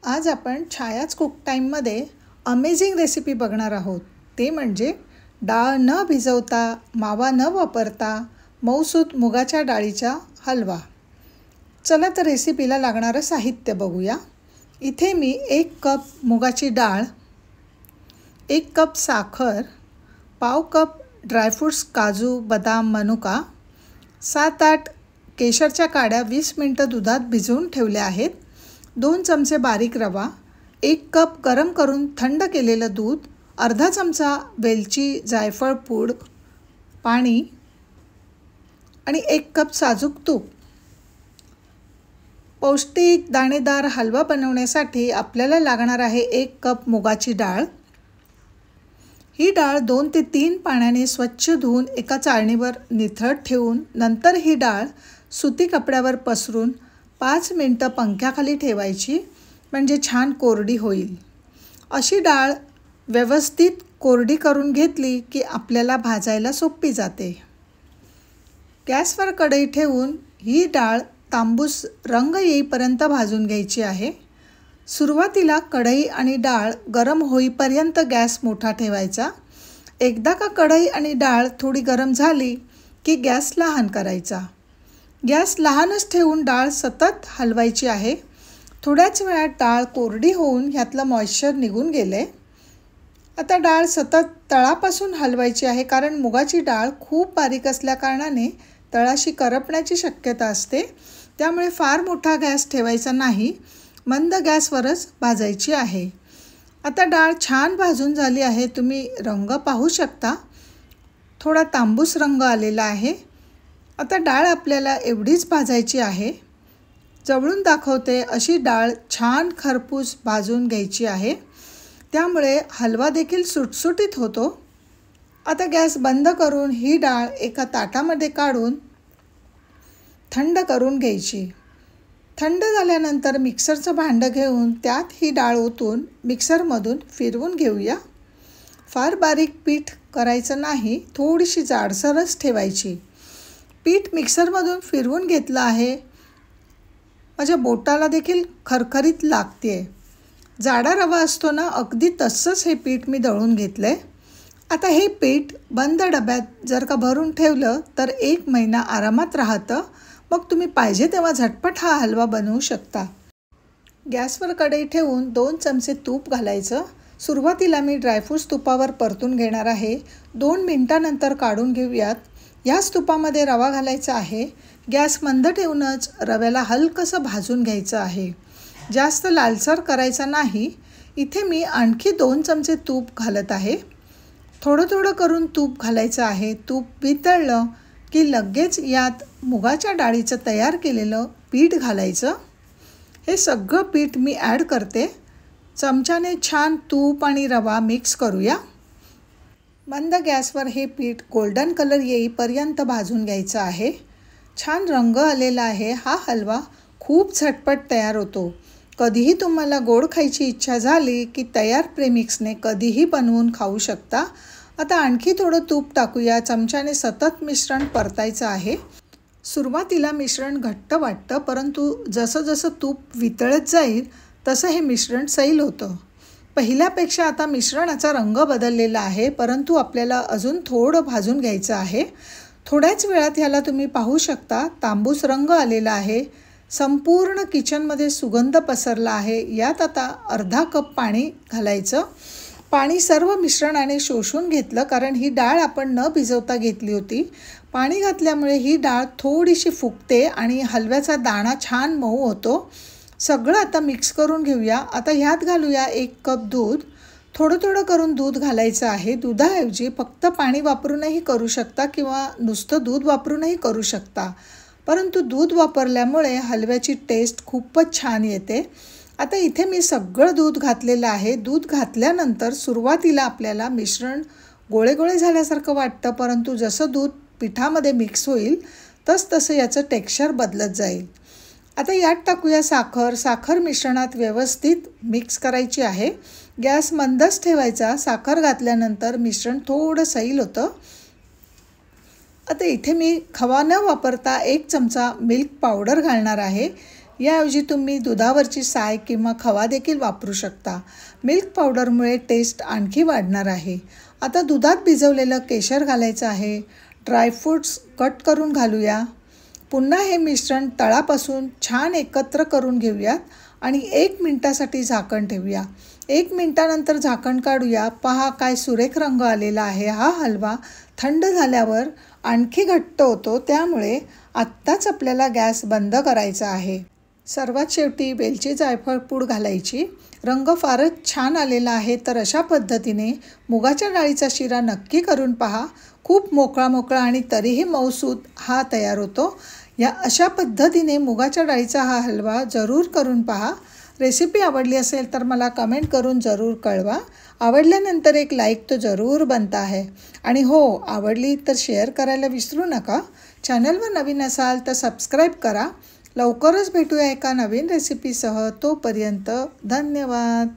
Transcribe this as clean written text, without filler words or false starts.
आज आपण छायाच कुक टाईममध्ये अमेझिंग रेसिपी बघणार आहोत। ते म्हणजे डाळ न भिजवता, मावा न वापरता मऊसूत मुगाच्या डाळीचा हलवा। चला तर रेसिपीला लागणारं साहित्य बघूया। इथे मी 1 कप मुगाची डाळ, 1 कप साखर, पाव कप ड्रायफ्रूट्स काजू बदाम मनुका, 7-8 केशरच्या काड्या 20 मिनिटं दुधात भिजवून ठेवल्या आहेत, 2 चमचे बारीक रवा, 1 कप गरम करून थंड केलेलं दूध, अर्धा चमचा वेलची जायफळ पूड, पाणी आणि 1 कप साजूक तूप। पौष्टिक दाणेदार हलवा बनवण्यासाठी आपल्याला लागणार आहे 1 कप मुगाची डाळ। ही डाळ 2 ते 3 पाण्याने स्वच्छ धुवून एका चाळणीवर निथळत ठेवून नंतर ही डाळ सुती कपड्यावर पसरून 5 मिनिटं पंख्याखाली ठेवायची, म्हणजे छान कोरडी होईल। अशी डाळ व्यवस्थित कोरडी करून घेतली की आपल्याला भाजायला सोपी जाते। गॅसवर कढई ठेवून ही डाळ तांबूस रंग येईपर्यंत भाजून घ्यायची आहे। सुरुवातीला कढई आणि डाळ गरम होईपर्यंत गॅस मोठा ठेवायचा। एकदा का कढई आणि डाळ थोडी गरम झाली की गॅस लहान करायचा। गॅस लहानच ठेवून डाळ सतत हलवायची आहे। थोड्याच वेळात डाळ कोरडी होऊन ह्यातलं मॉइश्चर निघून गेले। आता डाळ सतत तळापासून हलवायची आहे, कारण मुगाची डाळ खूप बारीक असल्याकारणाने तळाशी करपण्याची शक्यता असते। त्यामुळे फार मोठा गॅस ठेवायचा नाही, मंद गॅसवरच भाजायची आहे। आता डाळ छान भाजून झाली आहे, तुम्ही रंग पाहू शकता, थोडा तांबूस रंग आलेला आहे। आता डाळ आपल्याला एवढीच भाजायची आहे। जवळून दाखवते अशी डाळ छान खरपूस भाजून घ्यायची आहे, त्यामुळे हलवा देखील सुटसुटीत होतो। आता गॅस बंद करून ही डाळ एका ताटामध्ये काढून थंड करून घ्यायची। थंड झाल्यानंतर मिक्सरचं भांडं घेऊन त्यात ही डाळ ओतून मिक्सरमधून फिरवून घेऊया। फार बारीक पीठ करायचं नाही, थोडीशी जाडसरच ठेवायची। पीठ मिक्सरमधून फिरवून घेतलं आहे, माझ्या बोटाला देखील खरखरीत लागते। जाडा रवा असतो ना, अगदी तसंच हे पीठ मी दळून घेतलं आहे। आता हे पीठ बंद डब्यात जर का भरून ठेवलं तर 1 महिना आरामात राहतं। मग तुम्ही पाहिजे तेव्हा झटपट हा हलवा बनवू शकता। गॅसवर कढई ठेवून 2 चमचे तूप घालायचं। सुरुवातीला मी ड्रायफ्रूट्स तुपावर परतून घेणार आहे, 2 मिनिटांनंतर काढून घेऊयात। याच तुपामध्ये रवा घालायचा आहे। गॅस मंद ठेवूनच रव्याला हलकंसं भाजून घ्यायचं आहे, जास्त लालसर करायचा नाही। इथे मी आणखी 2 चमचे तूप घालत आहे। थोडं थोडं करून तूप घालायचं आहे। तूप वितळलं की लगेच यात मुगाच्या डाळीचं तयार केलेलं पीठ घालायचं। हे सगळं पीठ मी ॲड करते। चमच्याने छान तूप आणि रवा मिक्स करूया। मंद गॅसवर हे पीठ गोल्डन कलर येईपर्यंत भाजून घ्यायचं आहे। छान रंग आलेला आहे। हा हलवा खूप झटपट तयार होतो। कधीही तुम्हाला गोड खायची इच्छा झाली की तयार प्रेमिक्सने कधीही बनवून खाऊ शकता। आता आणखी थोडं तूप टाकूया। चमच्याने सतत मिश्रण परतायचं आहे। सुरुवातीला मिश्रण घट्ट वाटतं, परंतु जसं जसं तूप वितळत जाईल तसं हे मिश्रण सैल होतं। पहिल्यापेक्षा आता मिश्रणाचा रंग बदललेला आहे, परंतु आपल्याला अजून थोडं भाजून घ्यायचं आहे। थोड्याच वेळात ह्याला तुम्ही पाहू शकता तांबूस रंग आलेला आहे। संपूर्ण किचनमध्ये सुगंध पसरला आहे। यात आता अर्धा कप पाणी घालायचं। पाणी सर्व मिश्रणाने शोषून घेतलं, कारण ही डाळ आपण न भिजवता घेतली होती। पाणी घातल्यामुळे ही डाळ थोडीशी फुगते आणि हलव्याचा दाणा छान मऊ होतो। सगळं आता मिक्स करून घेऊया। आता ह्यात घालूया 1 कप दूध। थोडं थोडं करून दूध घालायचं आहे। दुधाऐवजी फक्त पाणी वापरूनही करू शकता किंवा नुसतं दूध वापरूनही करू शकता, परंतु दूध वापरल्यामुळे हलव्याची टेस्ट खूपच छान येते। आता इथे मी सगळं दूध घातलेलं आहे। दूध घातल्यानंतर सुरुवातीला आपल्याला मिश्रण गोळे गोळे झाल्यासारखं वाटतं, परंतु जसं दूध पिठामध्ये मिक्स होईल तसं याचं टेक्स्चर बदलत जाईल। आता यात टाकूया साखर। साखर मिश्रणात व्यवस्थित मिक्स करायची आहे। गॅस मंदच ठेवायचा। साखर घातल्यानंतर मिश्रण थोडं सैल होतं। आता इथे मी खवा न वापरता 1 चमचा मिल्क पावडर घालणार आहे। याऐवजी तुम्ही दुधावरची साय किंवा खवा देखील वापरू शकता. मिल्क पावडरमुळे टेस्ट आणखी वाढणार आहे. आता दुधात भिजवलेलं केशर घालायचं आहे. ड्रायफ्रूट्स कट करून घालूया. पुन्हा हे मिश्रण तळापासून छान एकत्र करून घेऊयात आणि 1 मिनिटासाठी झाकण ठेवूया. 1 मिनिटानंतर झाकण काढूया. पहा काय सुरेख रंग आलेला आहे. हा हलवा थंड झाल्यावर आणखी घट्ट होतो, त्यामुळे आत्ताच आपल्याला गॅस बंद करायचा आहे. सर्वात शेवटी वेलची जायफळ पूड घालायची. रंग फारच छान आलेला आहे. तर अशा पद्धतीने मुगाच्या डाळीचा शिरा नक्की करून पहा. खूप मोकळा आणि तरीही मऊसूत हा तयार होतो. अशा पद्धतीने मुगाच्या डाळीचा हा हलवा जरूर करून पहा. रेसिपी आवडली असेल तर मला कमेंट करून जरूर कळवा. आवडल्यानंतर एक लाईक तो जरूर बनता है. आणि हो, आवडली तर शेअर करायला विसरू नका. चॅनलवर नवीन असाल तर सबस्क्राईब करा. लवकरच भेटूया एका नवीन रेसिपीसह. तोपर्यंत धन्यवाद.